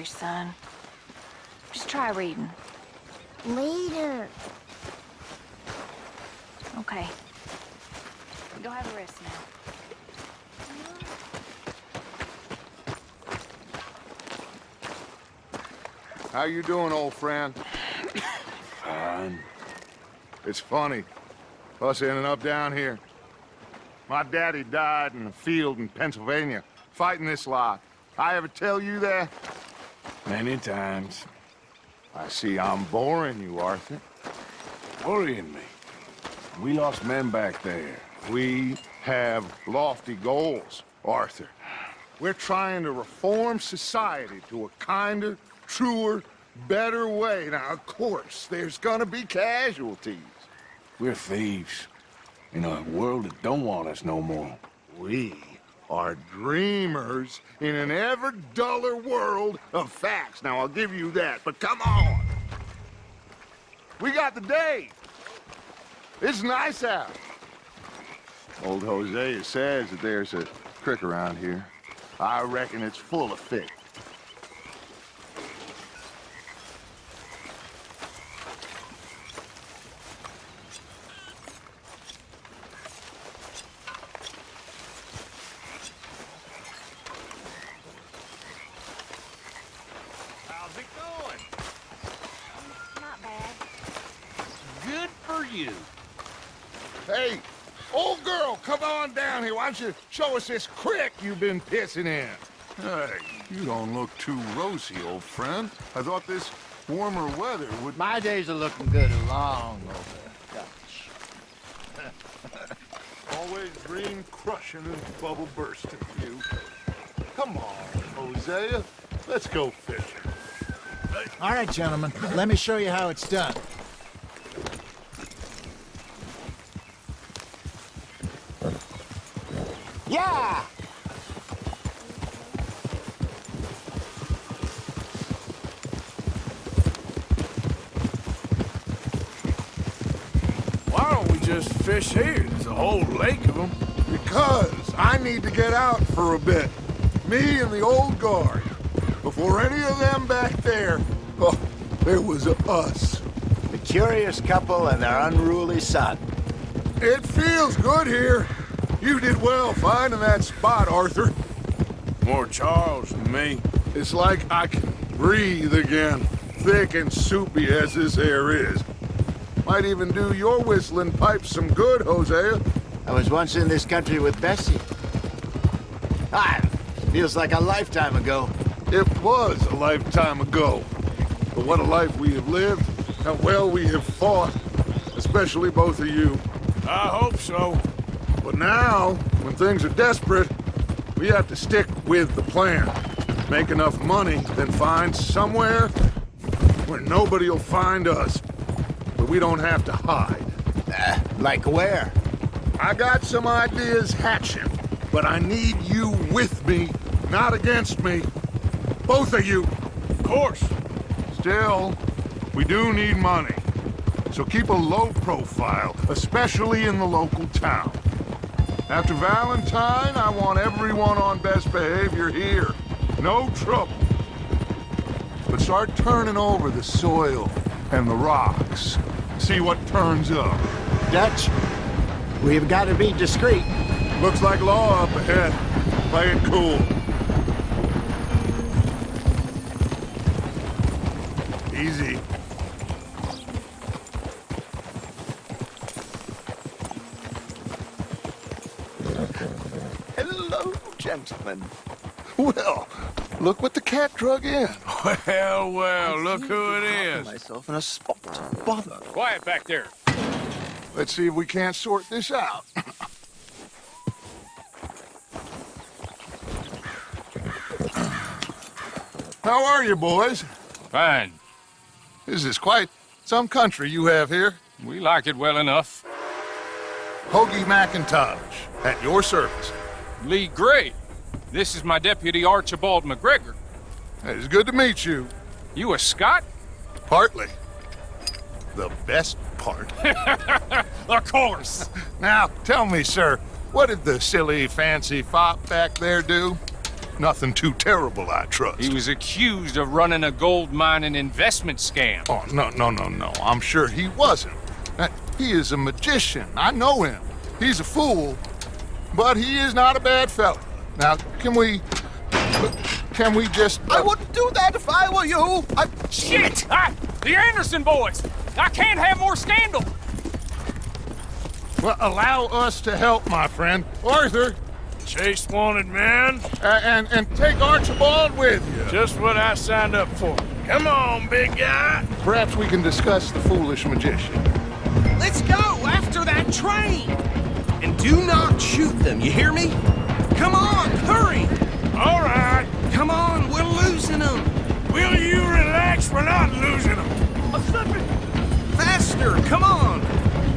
English, son. Just try reading. Later. Okay. Go have a rest now. How you doing, old friend? Fine. It's funny, us ending up down here. My daddy died in a field in Pennsylvania, fighting this lot. I ever tell you that? Many times. I see I'm boring you, Arthur. Worrying me. We lost men back there. We have lofty goals, Arthur. We're trying to reform society to a kinder, truer, better way. Now, of course, there's gonna be casualties. We're thieves. In a world that don't want us no more. We are dreamers in an ever duller world of facts. Now, I'll give you that, but come on. We got the day. It's nice out. Old Hosea says that there's a creek around here. I reckon it's full of fish. How's it going? Not bad. Good for you. Hey, old girl, come on down here. Why don't you show us this creek you've been pissing in? Hey, you don't look too rosy, old friend. I thought this warmer weather would... My days are looking good along over Dutch. Always dream crushing and bubble bursting, you. Come on, Hosea. Let's go fishing. All right, gentlemen. Let me show you how it's done. Yeah! Why don't we just fish here? There's a whole lake of them. Because I need to get out for a bit. Me and the old guard. Before any of them back there, oh, there was us. The curious couple and their unruly son. It feels good here. You did well finding that spot, Arthur. More Charles than me. It's like I can breathe again, thick and soupy as this air is. Might even do your whistling pipes some good, Hosea. I was once in this country with Bessie. Feels like a lifetime ago. It was a lifetime ago. But what a life we have lived, how well we have fought, especially both of you. I hope so. But now, when things are desperate, we have to stick with the plan. Make enough money, then find somewhere where nobody will find us. But we don't have to hide. Like where? I got some ideas hatching, but I need you with me, not against me. Both of you. Of course. Still, we do need money. So keep a low profile, especially in the local town. After Valentine, I want everyone on best behavior here. No trouble. But start turning over the soil and the rocks. See what turns up. Dutch, we've got to be discreet. Looks like law up ahead. Play it cool. Easy. Hello, gentlemen. Well, look what the cat drug in. Well, look who it is. Myself in a spot. Bother. Quiet back there. Let's see if we can't sort this out. How are you, boys? Fine. This is quite some country you have here. We like it well enough. Hoagie McIntosh, at your service. Lee Gray. This is my deputy Archibald McGregor. It's good to meet you. You a Scot? Partly. The best part. Of course. Now, tell me, sir, what did the silly, fancy fop back there do? Nothing too terrible, I trust. He was accused of running a gold mining investment scam. Oh, no. I'm sure he wasn't. He is a magician. I know him. He's a fool, but he is not a bad fella. Now, can we just... I wouldn't do that if I were you. Shit! The Anderson boys! I can't have more scandal! Well, allow us to help, my friend. Arthur! Chase wanted man. And take Archibald with you. Just what I signed up for. Come on, big guy. Perhaps we can discuss the foolish magician. Let's go after that train. And do not shoot them, you hear me? Come on, hurry. All right. Come on, we're losing them. Will you relax? We're not losing them. Faster, come on.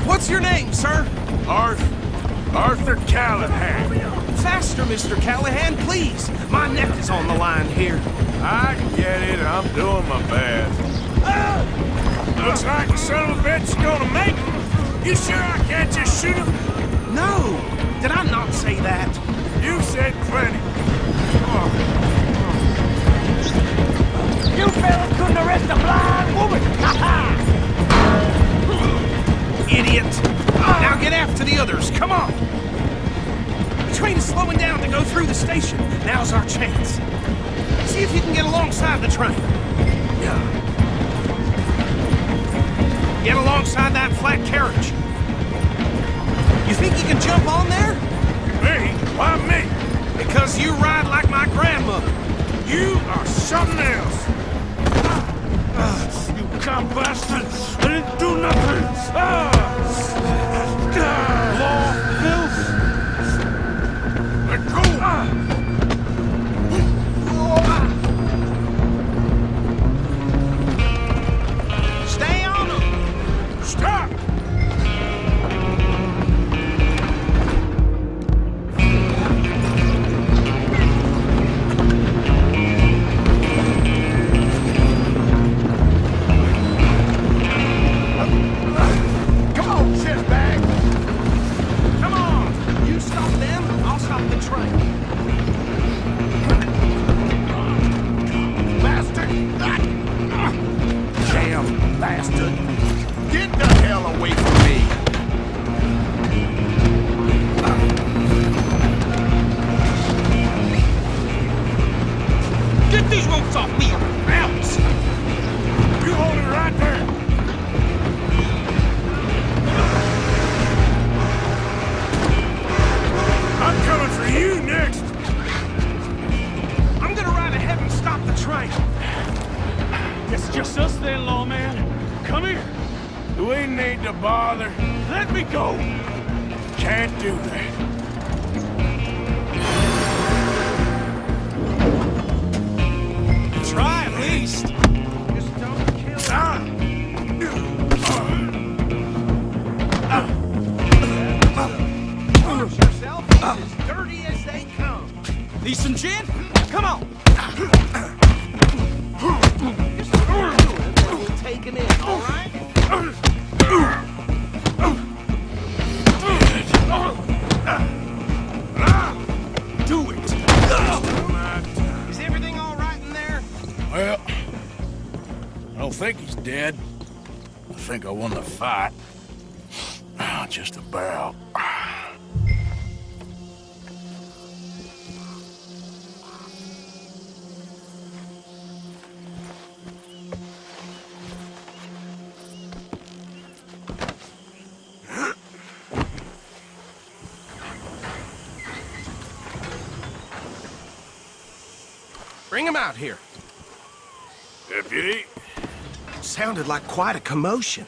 What's your name, sir? Arthur Callahan. Faster, Mr. Callahan, please. My neck is on the line here. I get it. I'm doing my best. Looks like the son of a bitch is gonna make it. You sure I can't just shoot him? No, did I not say that? You said plenty. You fellas couldn't arrest a blind woman! Idiot. Now get after the others, come on. The train is slowing down to go through the station. Now's our chance. See if you can get alongside the train. Get alongside that flat carriage. You think you can jump on there? Me? Why me? Because you ride like my grandmother. You are something else. You cop bastard! I didn't do nothing! Law, Bill? Let go! Stay on them! Stop! I think I won the fight. Just about. Bring him out here. Deputy? Sounded like quite a commotion.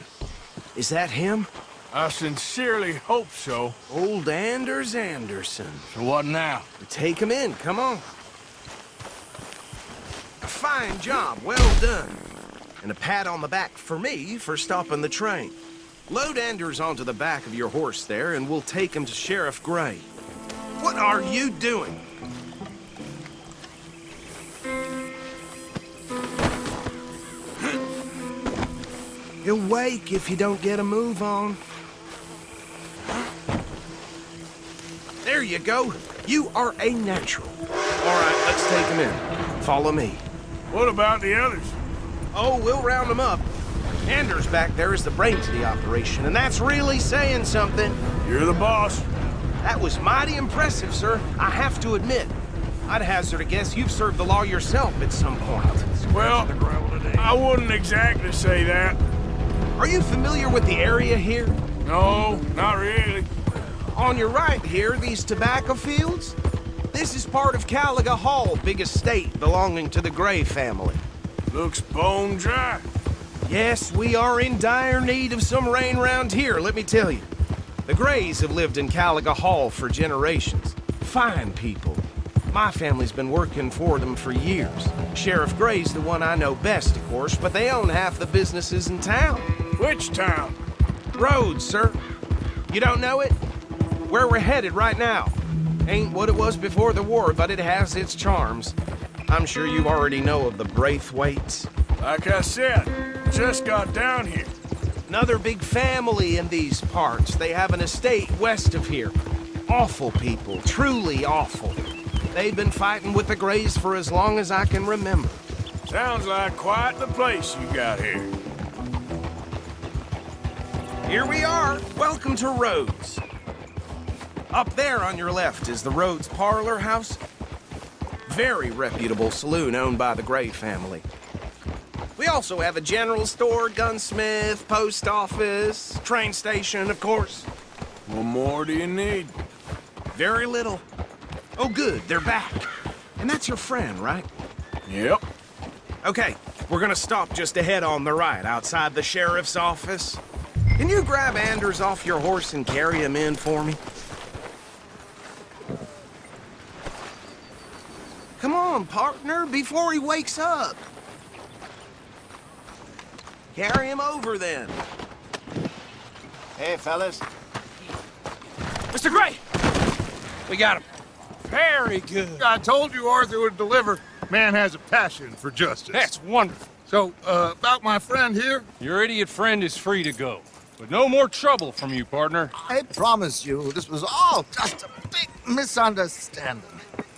Is that him? I sincerely hope so. Old Anders Anderson. So what now? Take him in, come on. A fine job, well done. And a pat on the back for me for stopping the train. Load Anders onto the back of your horse there, and we'll take him to Sheriff Gray. What are you doing? He'll wake if you don't get a move on. There you go. You are a natural. All right, let's take him in. Follow me. What about the others? Oh, we'll round them up. Anders back there is the brains of the operation, and that's really saying something. You're the boss. That was mighty impressive, sir. I have to admit. I'd hazard a guess you've served the law yourself at some point. Well, I wouldn't exactly say that. Are you familiar with the area here? No, not really. On your right here, these tobacco fields? This is part of Caliga Hall, big estate belonging to the Gray family. Looks bone dry. Yes, we are in dire need of some rain round here, let me tell you. The Grays have lived in Caliga Hall for generations. Fine people. My family's been working for them for years. Sheriff Gray's the one I know best, of course, but they own half the businesses in town. Which town? Rhodes, sir. You don't know it? Where we're headed right now. Ain't what it was before the war, but it has its charms. I'm sure you already know of the Braithwaites. Like I said, just got down here. Another big family in these parts. They have an estate west of here. Awful people, truly awful. They've been fighting with the Grays for as long as I can remember. Sounds like quite the place you got here. Here we are. Welcome to Rhodes. Up there on your left is the Rhodes Parlor House. Very reputable saloon owned by the Gray family. We also have a general store, gunsmith, post office, train station, of course. What more do you need? Very little. Oh, good, they're back. And that's your friend, right? Yep. Okay, we're gonna stop just ahead on the right, outside the sheriff's office. Can you grab Anders off your horse and carry him in for me? Come on, partner, before he wakes up. Carry him over, then. Hey, fellas. Mr. Gray! We got him. Very good. I told you Arthur would deliver. Man has a passion for justice. That's wonderful. So, about my friend here? Your idiot friend is free to go. But no more trouble from you, partner. I promise you, this was all just a big misunderstanding.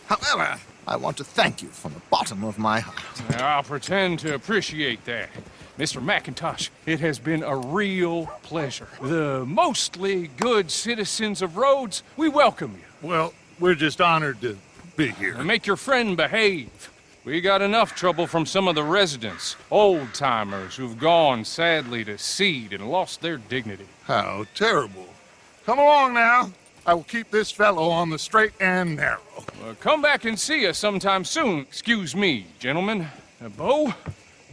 However, I want to thank you from the bottom of my heart. I'll pretend to appreciate that. Mr. McIntosh, it has been a real pleasure. The mostly good citizens of Rhodes, we welcome you. Well, we're just honored to be here. And make your friend behave. We got enough trouble from some of the residents, old-timers who've gone, sadly, to seed and lost their dignity. How terrible. Come along now. I will keep this fellow on the straight and narrow. Come back and see us sometime soon. Excuse me, gentlemen. Bo,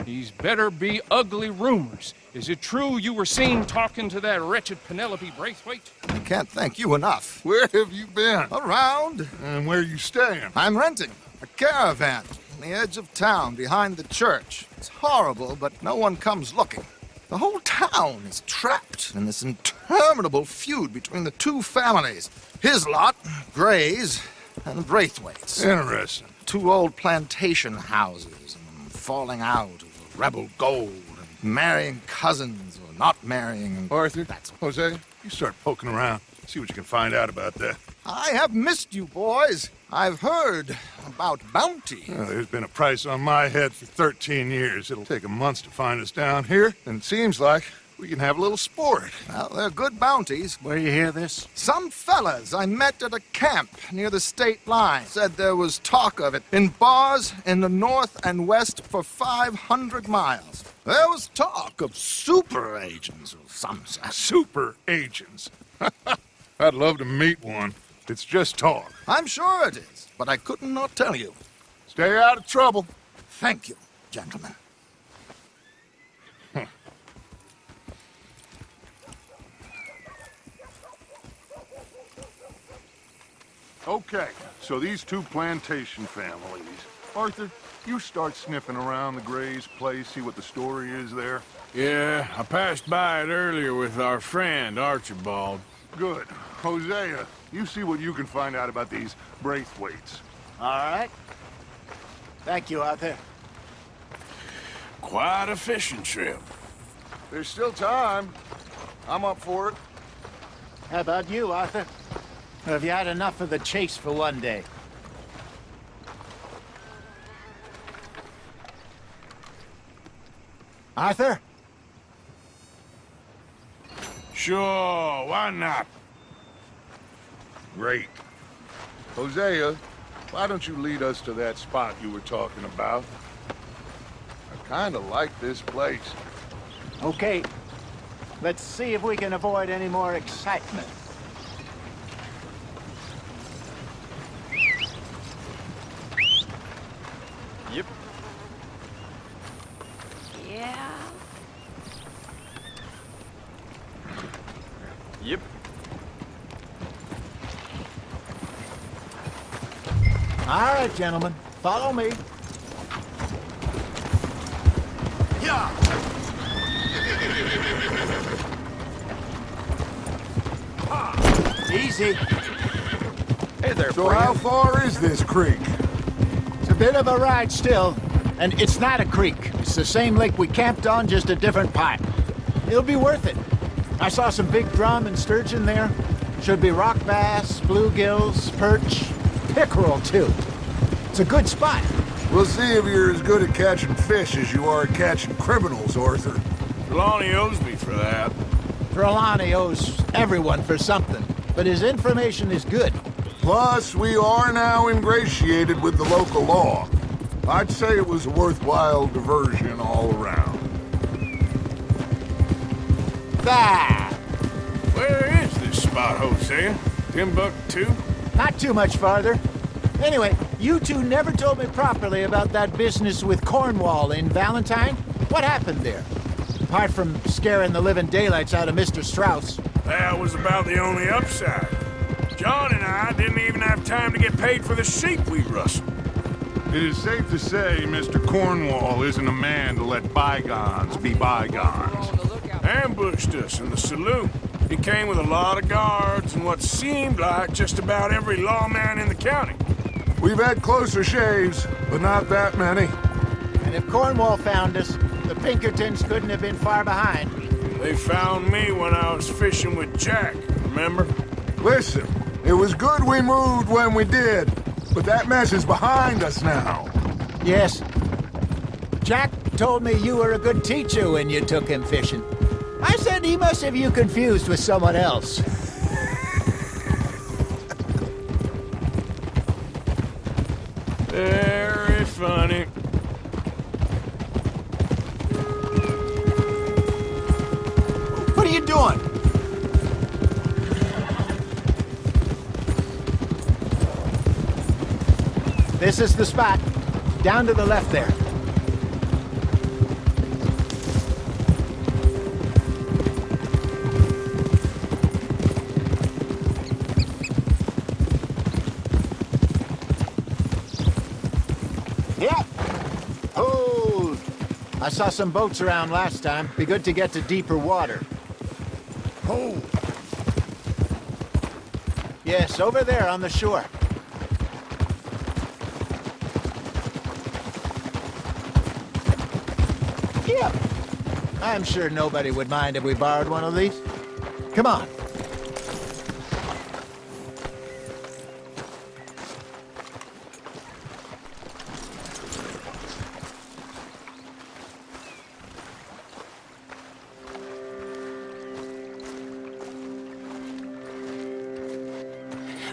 these better be ugly rumors. Is it true you were seen talking to that wretched Penelope Braithwaite? I can't thank you enough. Where have you been? Around. And where you staying? I'm renting a caravan on the edge of town behind the church. It's horrible, but no one comes looking. The whole town is trapped in this interminable feud between the two families. His lot, Gray's, and the Braithwaites. Interesting. Two old plantation houses, and falling out over rebel gold, and marrying cousins or not marrying. And Arthur, that's Jose, you start poking around. See what you can find out about that. I have missed you, boys. I've heard about bounty. Well, there's been a price on my head for 13 years. It'll take 'em months to find us down here, and it seems like we can have a little sport. Well, they're good bounties. Where you hear this? Some fellas I met at a camp near the state line said there was talk of it in bars in the north and west for 500 miles. There was talk of super agents or some such. Super agents. I'd love to meet one. It's just talk. I'm sure it is, but I couldn't not tell you. Stay out of trouble. Thank you, gentlemen. Okay, so these two plantation families. Arthur, you start sniffing around the Gray's place, see what the story is there. Yeah, I passed by it earlier with our friend, Archibald. Good. Hosea, you see what you can find out about these Braithwaites. All right. Thank you, Arthur. Quite a fishing trip. There's still time. I'm up for it. How about you, Arthur? Or have you had enough of the chase for one day? Arthur? Sure, why not? Great. Hosea, why don't you lead us to that spot you were talking about? I kinda like this place. Okay. Let's see if we can avoid any more excitement. Yep. Yeah. Yep. All right, gentlemen. Follow me. Yeah. Easy. Hey there, So how far is this creek? It's a bit of a ride still. And it's not a creek. It's the same lake we camped on, just a different part. It'll be worth it. I saw some big drum and sturgeon there. Should be rock bass, bluegills, perch, pickerel too. It's a good spot. We'll see if you're as good at catching fish as you are at catching criminals, Arthur. Lonnie owes me for that. Trelawney owes everyone for something, but his information is good. Plus, we are now ingratiated with the local law. I'd say it was a worthwhile diversion all around. That. Where is this spot, Hosea? Timbuktu? Not too much farther. Anyway, you two never told me properly about that business with Cornwall in Valentine. What happened there? Apart from scaring the living daylights out of Mr. Strauss. That was about the only upside. John and I didn't even have time to get paid for the sheep we rustled. It is safe to say Mr. Cornwall isn't a man to let bygones be bygones. Ambushed us in the saloon. He came with a lot of guards and what seemed like just about every lawman in the county. We've had closer shaves, but not that many. And if Cornwall found us, the Pinkertons couldn't have been far behind. They found me when I was fishing with Jack, remember? Listen, it was good we moved when we did, but that mess is behind us now. Yes. Jack told me you were a good teacher when you took him fishing. I said he must have you confused with someone else. Very funny. What are you doing? This is the spot. Down to the left there. Yep. Hold. I saw some boats around last time. Be good to get to deeper water. Hold. Yes, over there on the shore. Yep. I'm sure nobody would mind if we borrowed one of these. Come on.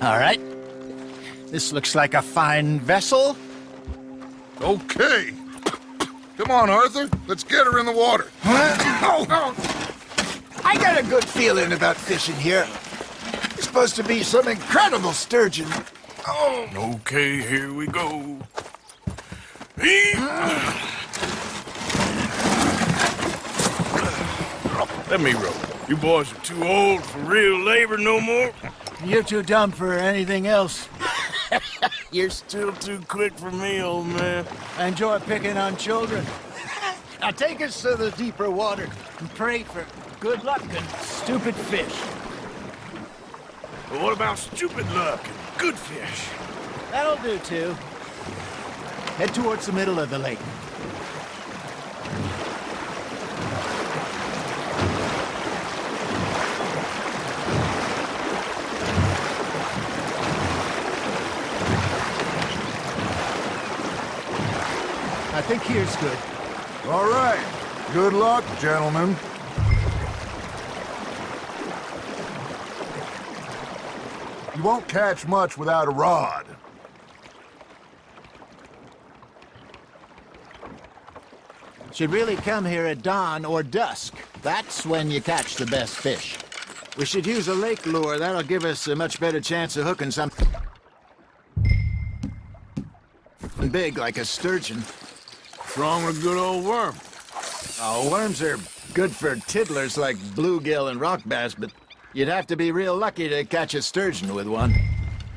All right. This looks like a fine vessel. Okay. Come on, Arthur. Let's get her in the water. I got a good feeling about fishing here. It's supposed to be some incredible sturgeon. Oh. Okay, here we go. Let me row. You boys are too old for real labor no more. You're too dumb for anything else. You're still too quick for me, old man. I enjoy picking on children. Now take us to the deeper water and pray for good luck and stupid fish. But what about stupid luck and good fish? That'll do too. Head towards the middle of the lake. I think here's good. All right. Good luck, gentlemen. You won't catch much without a rod. Should really come here at dawn or dusk. That's when you catch the best fish. We should use a lake lure. That'll give us a much better chance of hooking something big like a sturgeon. What's wrong with a good old worm? Oh, worms are good for tiddlers like bluegill and rock bass, but you'd have to be real lucky to catch a sturgeon with one.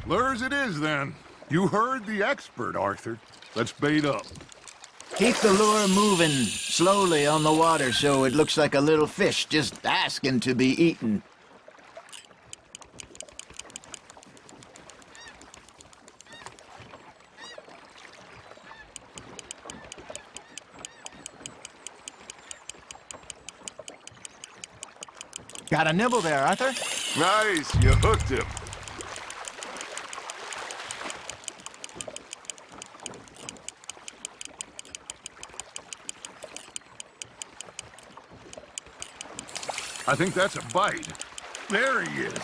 Lures it is, then. You heard the expert, Arthur. Let's bait up. Keep the lure moving slowly on the water so it looks like a little fish just asking to be eaten. Got a nibble there, Arthur? Nice, you hooked him. I think that's a bite. There he is.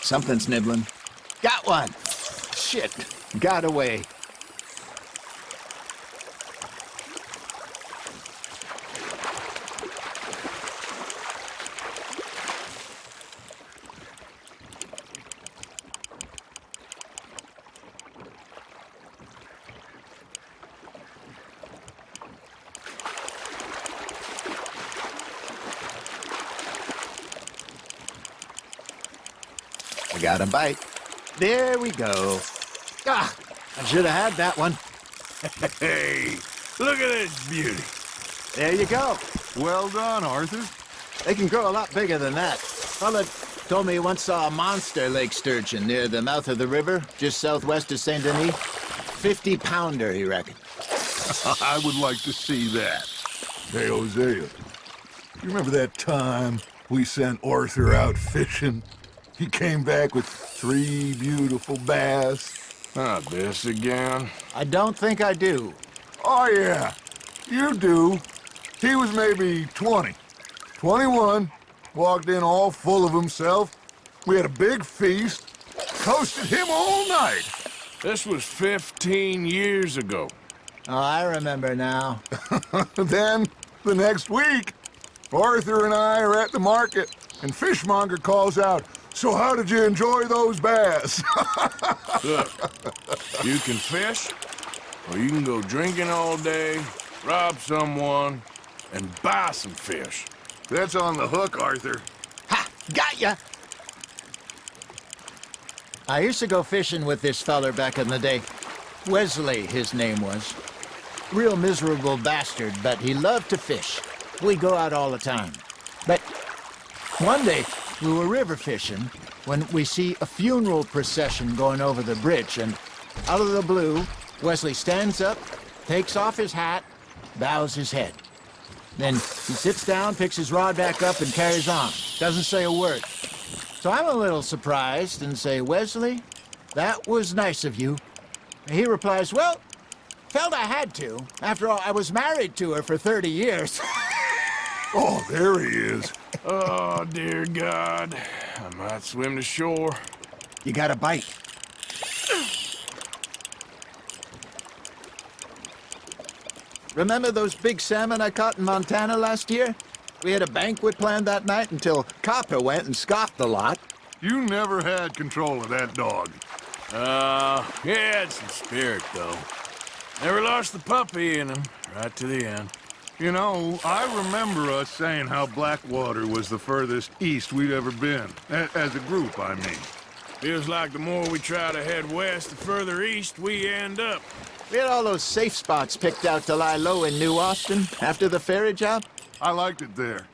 Something's nibbling. Got one! Shit, got away. I got a bite. There we go. Ah, I should have had that one. Hey, look at this beauty. There you go. Well done, Arthur. They can grow a lot bigger than that. Fella told me he once saw a monster lake sturgeon near the mouth of the river, just southwest of Saint Denis. 50-pounder, he reckoned. I would like to see that. Hey, Hosea, you remember that time we sent Arthur out fishing? He came back with 3 beautiful bass. Not this again. I don't think I do. Oh, yeah, you do. He was maybe 20, 21, walked in all full of himself. We had a big feast, toasted him all night. This was 15 years ago. Oh, I remember now. Then, the next week, Arthur and I are at the market, and Fishmonger calls out, "So how did you enjoy those bass?" Look, you can fish, or you can go drinking all day, rob someone, and buy some fish. That's on the hook, Arthur. Ha! Got ya! I used to go fishing with this feller back in the day. Wesley, his name was. Real miserable bastard, but he loved to fish. We'd go out all the time. But one day, we were river fishing when we see a funeral procession going over the bridge, and out of the blue, Wesley stands up, takes off his hat, bows his head. Then he sits down, picks his rod back up, and carries on. Doesn't say a word. So I'm a little surprised and say, "Wesley, that was nice of you." And he replies, "Well, felt I had to. After all, I was married to her for 30 years. Oh, there he is. Oh, dear God. I might swim to shore. You got a bite. Remember those big salmon I caught in Montana last year? We had a banquet planned that night until Copper went and scoffed the lot. You never had control of that dog. He had some spirit, though. Never lost the puppy in him, right to the end. You know, I remember us saying how Blackwater was the furthest east we'd ever been. As a group, I mean. Feels like the more we try to head west, the further east we end up. We had all those safe spots picked out to lie low in New Austin after the ferry job. I liked it there.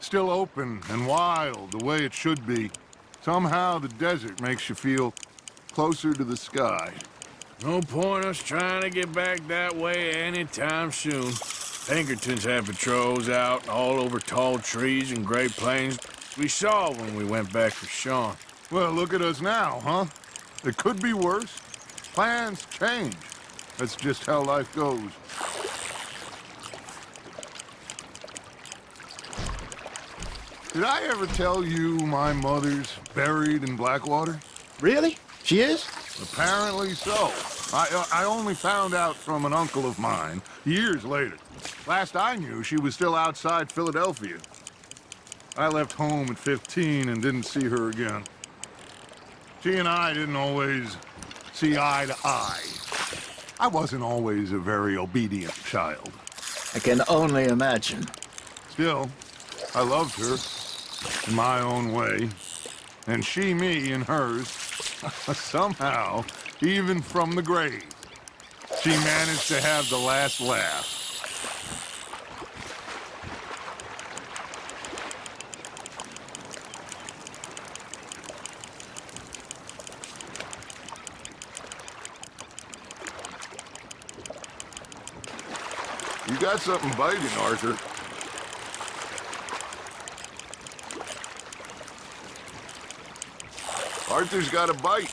Still open and wild, the way it should be. Somehow the desert makes you feel closer to the sky. No point us trying to get back that way anytime soon. Pinkertons had patrols out all over tall trees and Great Plains. We saw when we went back for Sean. Well, look at us now, huh? It could be worse. Plans change. That's just how life goes. Did I ever tell you my mother's buried in Blackwater? Really? She is? Apparently so. I only found out from an uncle of mine years later. Last I knew, she was still outside Philadelphia. I left home at 15 and didn't see her again. She and I didn't always see eye to eye. I wasn't always a very obedient child. I can only imagine. Still, I loved her in my own way, and she me in hers. Somehow, even from the grave, she managed to have the last laugh. You got something biting, Arthur. Arthur's got a bite.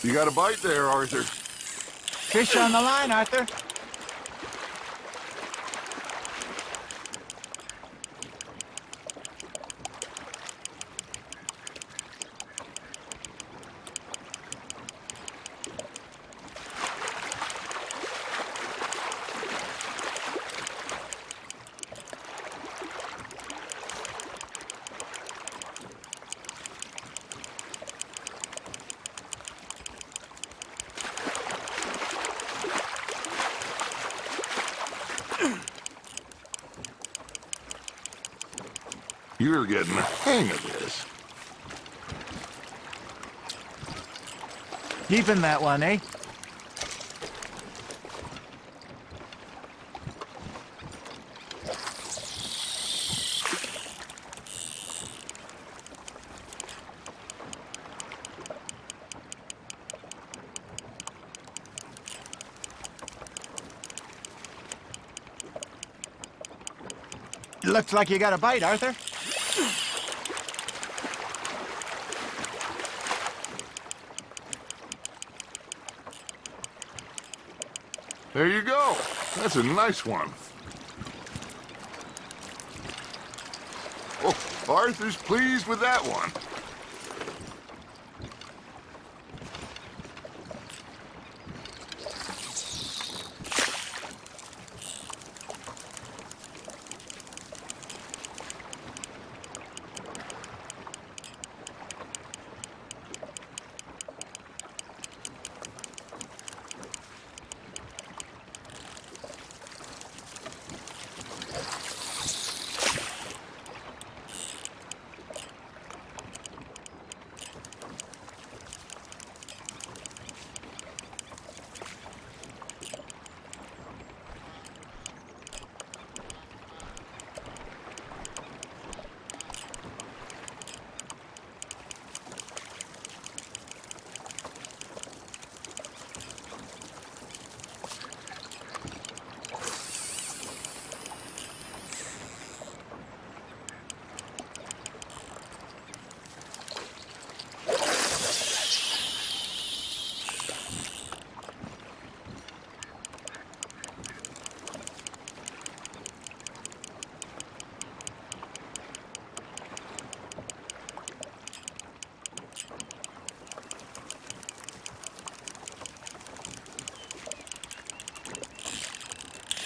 You got a bite there, Arthur. Fish on the line, Arthur. You're getting the hang of this. Keeping that one, eh? Looks like you got a bite, Arthur. There you go. That's a nice one. Oh, Arthur's pleased with that one.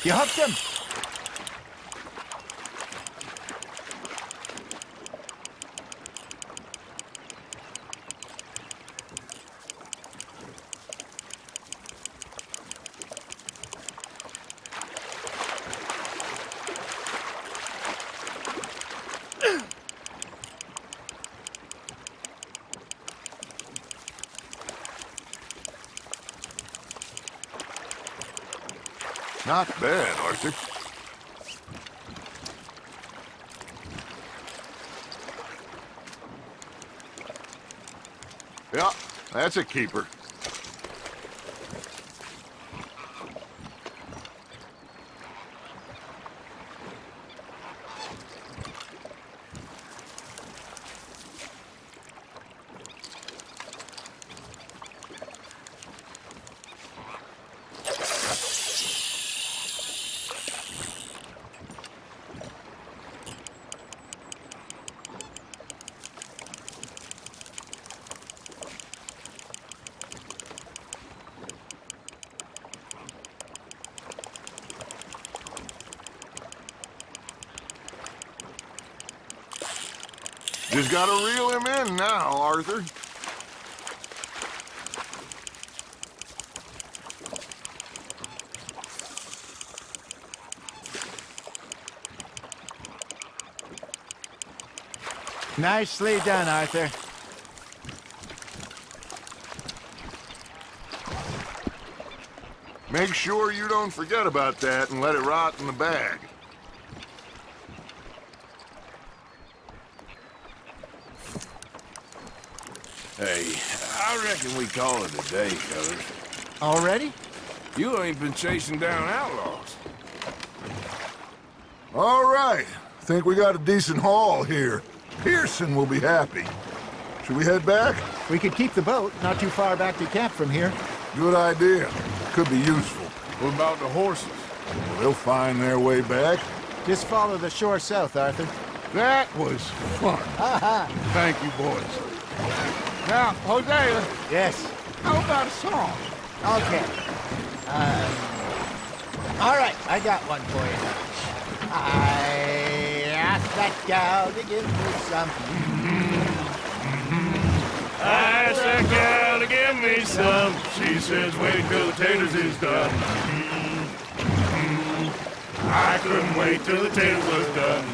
You hooked him. Not bad, Arthur. Yeah, that's a keeper. Just gotta reel him in now, Arthur. Nicely done, Arthur. Make sure you don't forget about that and let it rot in the bag. Hey, I reckon we call it a day, fellas. Already? You ain't been chasing down outlaws. All right. Think we got a decent haul here. Pearson will be happy. Should we head back? We could keep the boat not too far back to camp from here. Good idea. Could be useful. What about the horses? Well, they'll find their way back. Just follow the shore south, Arthur. That was fun. Thank you, boys. Now, Hosea, Yes. how about a song? Okay. All right, I got one for you. I asked that gal to give me some. I asked that gal to give me some. She says, wait till the taters is done. I couldn't wait till the taters was done.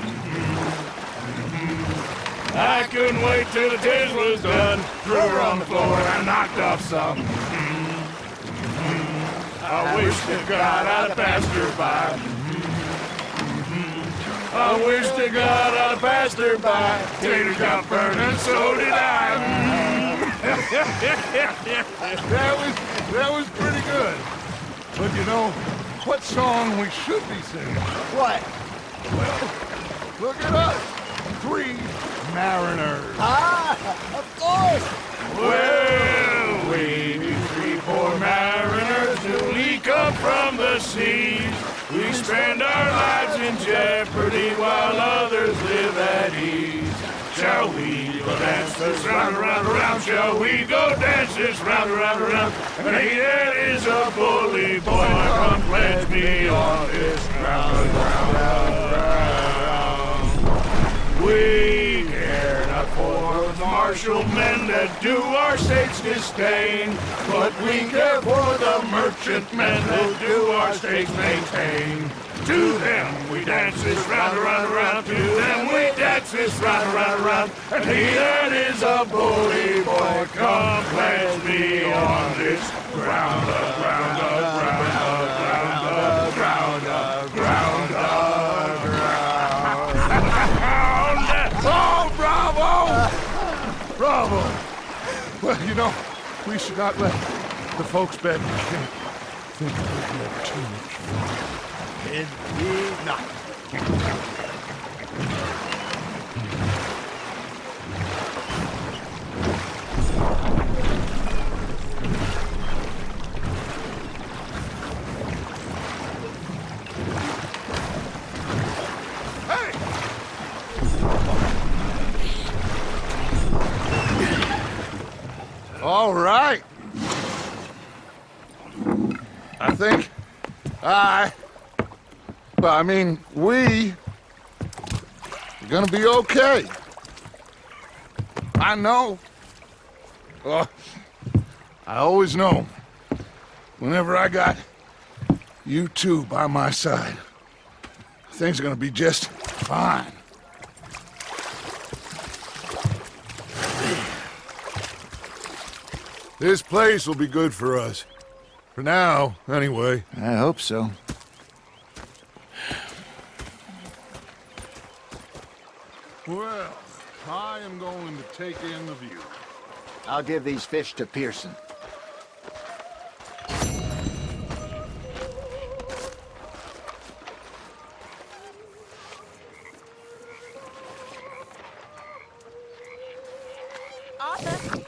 I couldn't wait till the taters was done. Threw her on the floor and I knocked off some. I wish to God I'd have passed her by. I wish to God I'd have passed her by. Taters got burned and so did I. That was pretty good. But you know, what song we should be singing? What? Look at us. 3 mariners. Ah, of course. Well, we be 3 poor mariners newly come from the seas. We spend our lives in jeopardy while others live at ease. Shall we go dance this round, around, around? Shall we go dance this round, around, around? And he that is a bully boy, come pledge me on this round, round, round, round. We care not for the martial men that do our states disdain, but we care for the merchant men that do our states maintain. To them we dance this round, around, around. To them we dance this round, around, around. And he that is a bully boy, come pledge me on this ground, ground, ground, ground, ground, ground, ground. Oh, bravo! Bravo! Well, you know, we should not let the folks back in camp think we're having too much fun. Indeed not. Hey! All right. I think we are gonna be okay. I know. I always know. Whenever I got you two by my side, things are gonna be just fine. This place will be good for us. For now, anyway. I hope so. Well, I am going to take in the view. I'll give these fish to Pearson. Arthur!